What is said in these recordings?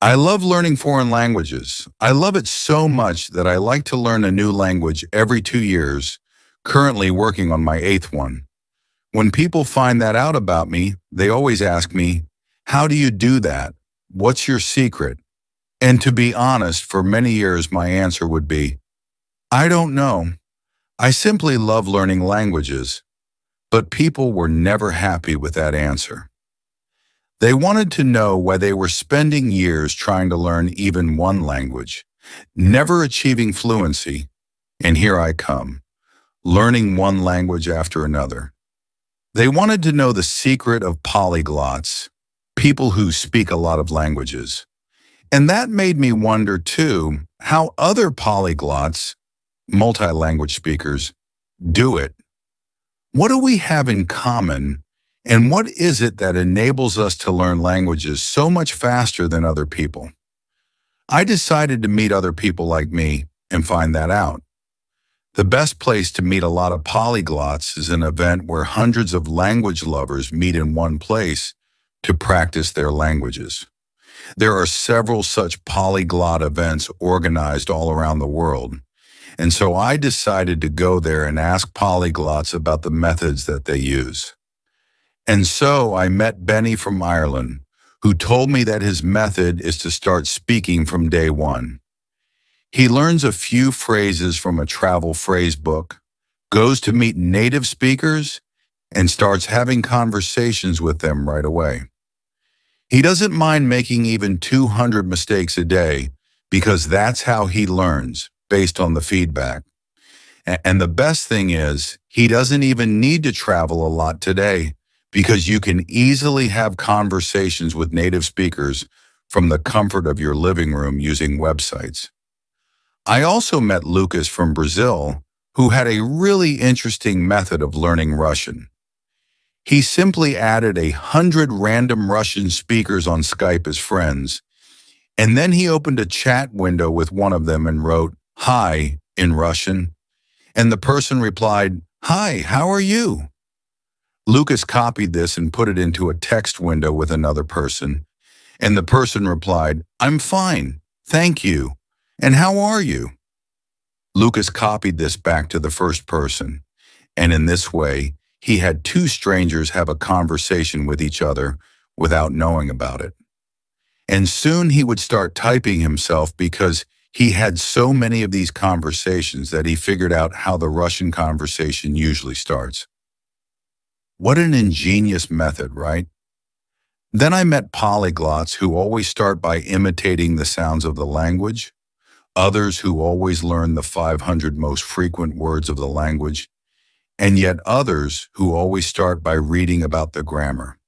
I love learning foreign languages. I love it so much that I like to learn a new language every 2 years, currently working on my eighth one. When people find that out about me, they always ask me, how do you do that? What's your secret? And to be honest, for many years, my answer would be, I don't know. I simply love learning languages. But people were never happy with that answer. They wanted to know why they were spending years trying to learn even one language, never achieving fluency, and here I come, learning one language after another. They wanted to know the secret of polyglots, people who speak a lot of languages. And that made me wonder, too, how other polyglots, multi-language speakers, do it. What do we have in common, and what is it that enables us to learn languages so much faster than other people? I decided to meet other people like me and find that out. The best place to meet a lot of polyglots is an event where hundreds of language lovers meet in one place to practice their languages. There are several such polyglot events organized all around the world, and so I decided to go there and ask polyglots about the methods that they use. And so I met Benny from Ireland, who told me that his method is to start speaking from day one. He learns a few phrases from a travel phrase book, goes to meet native speakers, and starts having conversations with them right away. He doesn't mind making even 200 mistakes a day because that's how he learns, based on the feedback. And the best thing is, he doesn't even need to travel a lot today because you can easily have conversations with native speakers from the comfort of your living room using websites. I also met Lucas from Brazil, who had a really interesting method of learning Russian. He simply added 100 random Russian speakers on Skype as friends, and then he opened a chat window with one of them and wrote, "Hi," in Russian, and the person replied, "Hi, how are you?" Lucas copied this and put it into a text window with another person, and the person replied, "I'm fine, thank you. And how are you?" Lucas copied this back to the first person, and in this way, he had two strangers have a conversation with each other without knowing about it. And soon he would start typing himself because he had so many of these conversations that he figured out how the Russian conversation usually starts. What an ingenious method, right? Then I met polyglots who always start by imitating the sounds of the language, others who always learn the 500 most frequent words of the language, and yet others who always start by reading about the grammar.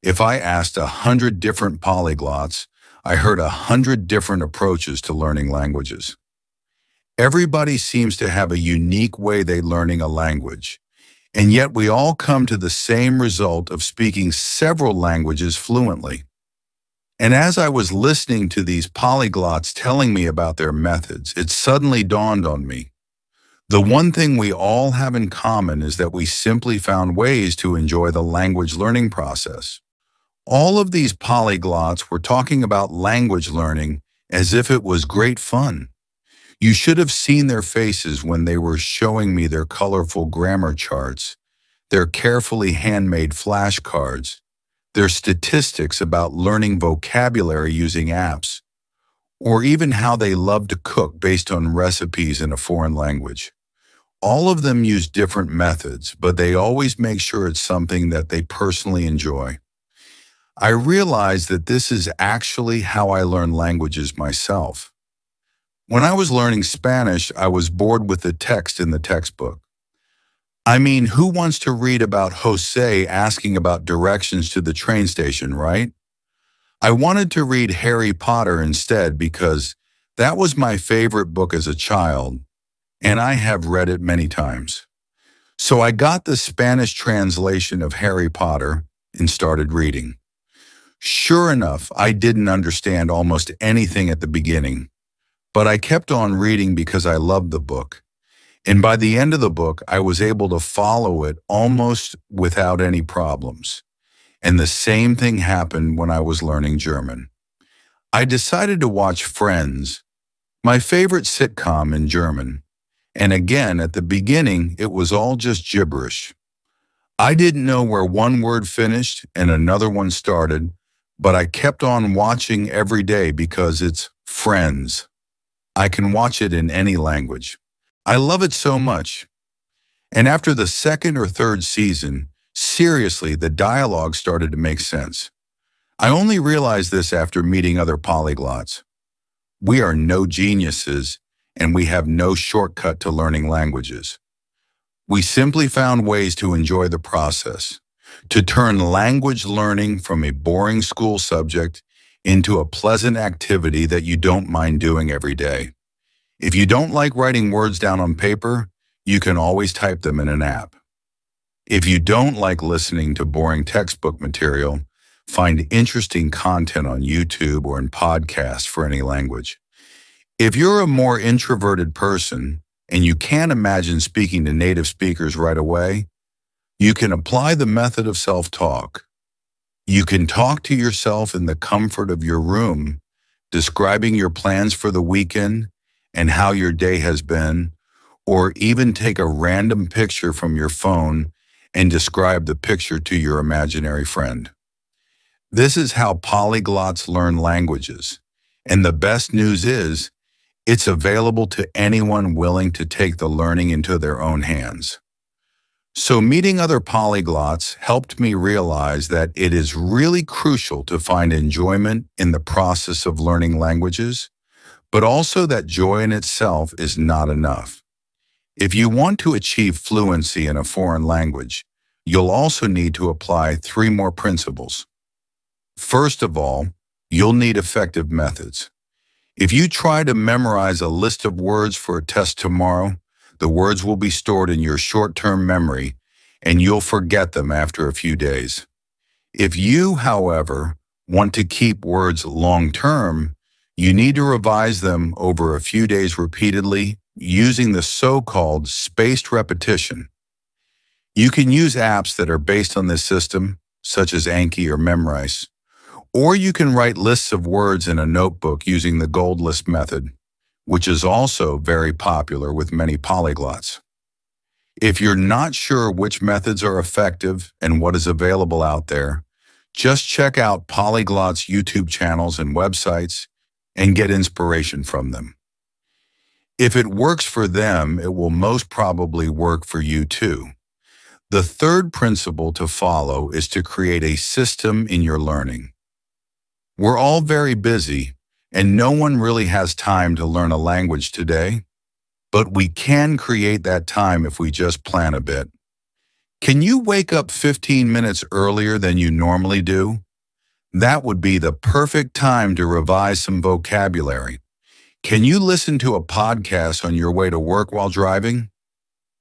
If I asked 100 different polyglots, I heard 100 different approaches to learning languages. Everybody seems to have a unique way they're learning a language, and yet we all come to the same result of speaking several languages fluently. And as I was listening to these polyglots telling me about their methods, it suddenly dawned on me. The one thing we all have in common is that we simply found ways to enjoy the language learning process. All of these polyglots were talking about language learning as if it was great fun. You should have seen their faces when they were showing me their colorful grammar charts, their carefully handmade flashcards, their statistics about learning vocabulary using apps, or even how they love to cook based on recipes in a foreign language. All of them use different methods, but they always make sure it's something that they personally enjoy. I realized that this is actually how I learn languages myself. When I was learning Spanish, I was bored with the text in the textbook. I mean, who wants to read about Jose asking about directions to the train station, right? I wanted to read Harry Potter instead because that was my favorite book as a child, and I have read it many times. So I got the Spanish translation of Harry Potter and started reading. Sure enough, I didn't understand almost anything at the beginning, but I kept on reading because I loved the book. And by the end of the book, I was able to follow it almost without any problems. And the same thing happened when I was learning German. I decided to watch Friends, my favorite sitcom in German. And again, at the beginning, it was all just gibberish. I didn't know where one word finished and another one started, but I kept on watching every day because it's Friends. I can watch it in any language. I love it so much. And after the second or third season, seriously, the dialogue started to make sense. I only realized this after meeting other polyglots. We are no geniuses, and we have no shortcut to learning languages. We simply found ways to enjoy the process, to turn language learning from a boring school subject into a pleasant activity that you don't mind doing every day. If you don't like writing words down on paper, you can always type them in an app. If you don't like listening to boring textbook material, find interesting content on YouTube or in podcasts for any language. If you're a more introverted person and you can't imagine speaking to native speakers right away, you can apply the method of self-talk. You can talk to yourself in the comfort of your room, describing your plans for the weekend and how your day has been, or even take a random picture from your phone and describe the picture to your imaginary friend. This is how polyglots learn languages, and the best news is, it's available to anyone willing to take the learning into their own hands. So meeting other polyglots helped me realize that it is really crucial to find enjoyment in the process of learning languages, but also that joy in itself is not enough. If you want to achieve fluency in a foreign language, you'll also need to apply 3 more principles. First of all, you'll need effective methods. If you try to memorize a list of words for a test tomorrow, the words will be stored in your short-term memory, and you'll forget them after a few days. If you, however, want to keep words long-term, you need to revise them over a few days repeatedly using the so-called spaced repetition. You can use apps that are based on this system, such as Anki or Memrise, or you can write lists of words in a notebook using the gold list method, which is also very popular with many polyglots. If you're not sure which methods are effective and what is available out there, just check out polyglots' YouTube channels and websites and get inspiration from them. If it works for them, it will most probably work for you too. The third principle to follow is to create a system in your learning. We're all very busy, and no one really has time to learn a language today, but we can create that time if we just plan a bit. Can you wake up 15 minutes earlier than you normally do? That would be the perfect time to revise some vocabulary. Can you listen to a podcast on your way to work while driving?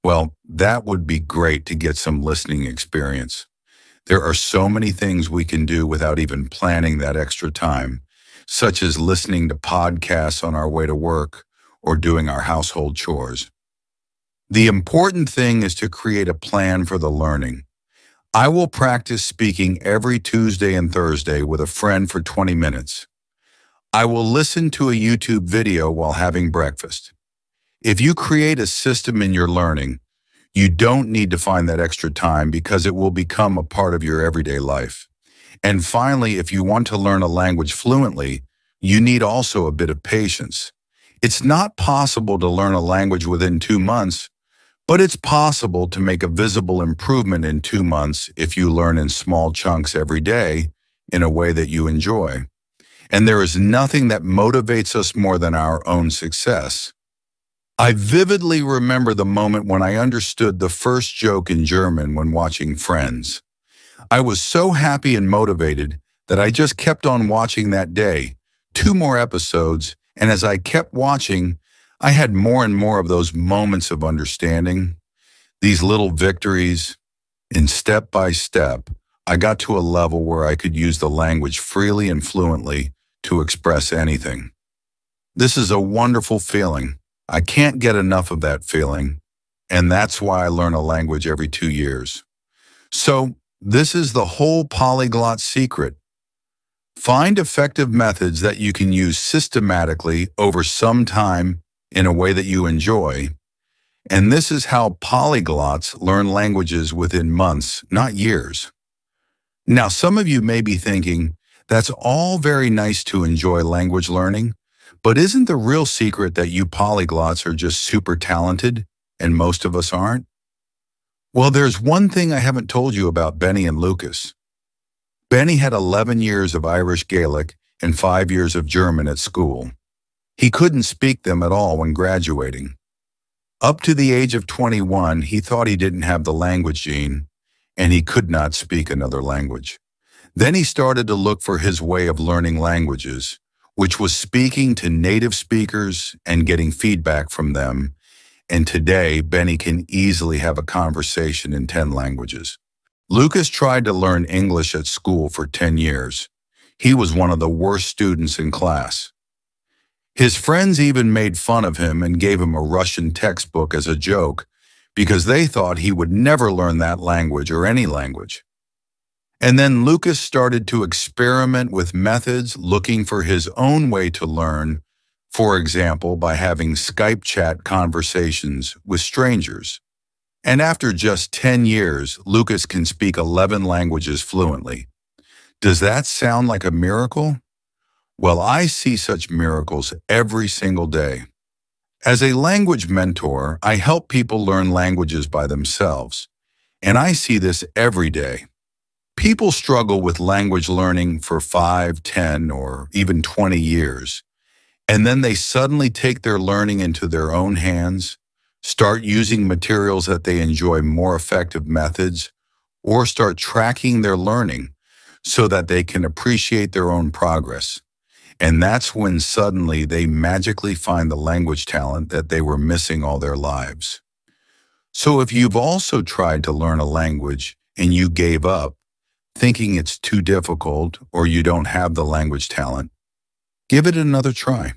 Well, that would be great to get some listening experience. There are so many things we can do without even planning that extra time, such as listening to podcasts on our way to work or doing our household chores. The important thing is to create a plan for the learning. I will practice speaking every Tuesday and Thursday with a friend for 20 minutes. I will listen to a YouTube video while having breakfast. If you create a system in your learning, you don't need to find that extra time because it will become a part of your everyday life. And finally, if you want to learn a language fluently, you need also a bit of patience. It's not possible to learn a language within 2 months, but it's possible to make a visible improvement in 2 months if you learn in small chunks every day in a way that you enjoy. And there is nothing that motivates us more than our own success. I vividly remember the moment when I understood the first joke in German when watching Friends. I was so happy and motivated that I just kept on watching that day, 2 more episodes, and as I kept watching, I had more and more of those moments of understanding, these little victories, and step by step, I got to a level where I could use the language freely and fluently to express anything. This is a wonderful feeling. I can't get enough of that feeling, and that's why I learn a language every 2 years. So, this is the whole polyglot secret. Find effective methods that you can use systematically over some time in a way that you enjoy. And this is how polyglots learn languages within months, not years. Now, some of you may be thinking, that's all very nice to enjoy language learning, but isn't the real secret that you polyglots are just super talented and most of us aren't? Well, there's one thing I haven't told you about Benny and Lucas. Benny had 11 years of Irish Gaelic and 5 years of German at school. He couldn't speak them at all when graduating. Up to the age of 21, he thought he didn't have the language gene, and he could not speak another language. Then he started to look for his way of learning languages, which was speaking to native speakers and getting feedback from them. And today, Benny can easily have a conversation in 10 languages. Lucas tried to learn English at school for 10 years. He was one of the worst students in class. His friends even made fun of him and gave him a Russian textbook as a joke because they thought he would never learn that language or any language. And then Lucas started to experiment with methods looking for his own way to learn, for example, by having Skype chat conversations with strangers. And after just 10 years, Lucas can speak 11 languages fluently. Does that sound like a miracle? Well, I see such miracles every single day. As a language mentor, I help people learn languages by themselves, and I see this every day. People struggle with language learning for 5, 10, or even 20 years, and then they suddenly take their learning into their own hands, start using materials that they enjoy more effective methods, or start tracking their learning so that they can appreciate their own progress. And that's when suddenly they magically find the language talent that they were missing all their lives. So if you've also tried to learn a language and you gave up, thinking it's too difficult or you don't have the language talent, give it another try.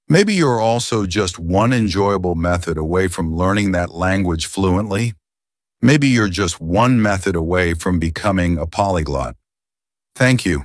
Maybe you're also just one enjoyable method away from learning that language fluently. Maybe you're just one method away from becoming a polyglot. Thank you.